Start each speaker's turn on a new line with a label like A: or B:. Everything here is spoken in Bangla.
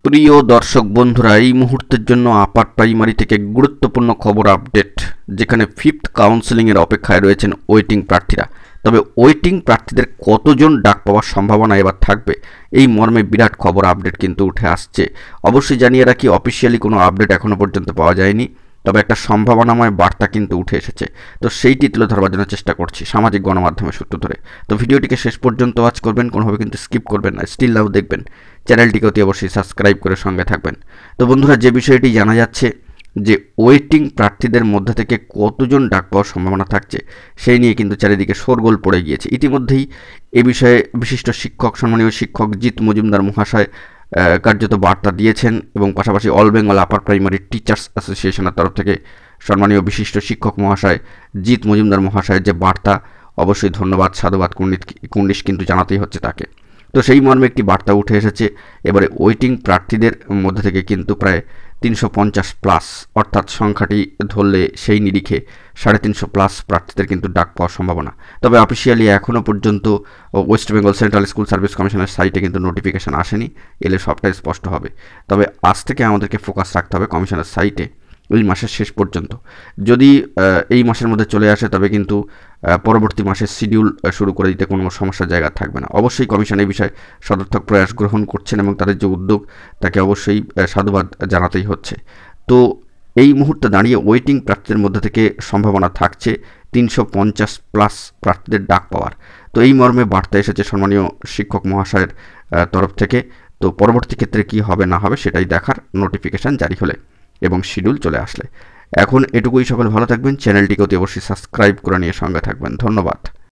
A: প্রিয় দর্শক বন্ধুরা, এই মুহূর্তের জন্য আপার প্রাইমারি থেকে গুরুত্বপূর্ণ খবর আপডেট, যেখানে ফিফথ কাউন্সেলিংয়ের অপেক্ষায় রয়েছেন ওয়েটিং প্রার্থীরা। তবে ওয়েটিং প্রার্থীদের কতজন ডাক পাওয়ার সম্ভাবনা এবার থাকবে, এই মর্মে বিরাট খবর আপডেট কিন্তু উঠে আসছে। অবশ্যই জানিয়ে রাখি, অফিসিয়ালি কোনো আপডেট এখনও পর্যন্ত পাওয়া যায়নি, তবে একটা সম্ভাবনাময় বার্তা কিন্তু উঠে এসেছে। তো সেইটি তুলে ধরবার জন্য চেষ্টা করছি সামাজিক গণমাধ্যমের সূত্র ধরে। তো ভিডিওটিকে শেষ পর্যন্ত ওয়াচ করবেন, কোনোভাবে কিন্তু স্কিপ করবেন না, স্টিল নাও দেখবেন। চ্যানেলটিকে অতি অবশ্যই সাবস্ক্রাইব করে সঙ্গে থাকবেন। তো বন্ধুরা, যে বিষয়টি জানা যাচ্ছে যে ওয়েটিং প্রার্থীদের মধ্যে থেকে কতজন ডাক পাওয়ার সম্ভাবনা থাকছে, সেই নিয়ে কিন্তু চারিদিকে শোরগোল পড়ে গিয়েছে। ইতিমধ্যেই এ বিষয়ে বিশিষ্ট শিক্ষক, সম্মানীয় শিক্ষক জিৎ মজুমদার মহাশয় কার্যত বার্তা দিয়েছেন, এবং পাশাপাশি all Bengal upper primary teachers অ্যাসোসিয়েশনের তরফ থেকে সম্মানীয় বিশিষ্ট শিক্ষক মহাশয় জিৎ মজুমদার মহাশয়ের যে বার্তা, অবশ্যই ধন্যবাদ, সাধুবাদ, কুর্নিশ কিন্তু জানাতেই হচ্ছে তাকে। তো সেই মর্মে একটি বার্তা উঠে এসেছে। এবারে ওয়েটিং প্রার্থীদের মধ্যে থেকে কিন্তু প্রায় 350 প্লাস, অর্থাৎ সংখ্যাটি ধরলে সেই নিরিখে 350 প্লাস প্রার্থীদের কিন্তু ডাক পাওয়ার সম্ভাবনা। তবে অফিসিয়ালি এখনও পর্যন্ত West Bengal central school service কমিশনের সাইটে কিন্তু নোটিফিকেশান আসেনি, এলে সবটাই স্পষ্ট হবে। তবে আজ থেকে আমাদেরকে ফোকাস রাখতে হবে কমিশনের সাইটে এই মাসের শেষ পর্যন্ত। যদি এই মাসের মধ্যে চলে আসে, তবে কিন্তু পরবর্তী মাসের শিডিউল শুরু করে দিতে কোনো সমস্যার জায়গা থাকবে না। অবশ্যই কমিশন এই বিষয়ে সদর্থক প্রয়াস গ্রহণ করছেন, এবং তাদের যে উদ্যোগ, তাকে অবশ্যই সাধুবাদ জানাতেই হচ্ছে। তো এই মুহূর্তে দাঁড়িয়ে ওয়েটিং প্রার্থীদের মধ্যে থেকে সম্ভাবনা থাকছে 350 প্লাস প্রার্থীদের ডাক পাওয়ার। তো এই মর্মে বার্তা এসেছে সম্মানীয় শিক্ষক মহাশয়ের তরফ থেকে। তো পরবর্তী ক্ষেত্রে কী হবে না হবে সেটাই দেখার, নোটিফিকেশান জারি হলে এবং শিডিউল চলে আসলে। এখন এটুকুই, সকল ভালো থাকবেন, চ্যানেলটিকে অতি অবশ্যই সাবস্ক্রাইব করে নিয়ে সঙ্গে থাকবেন। ধন্যবাদ।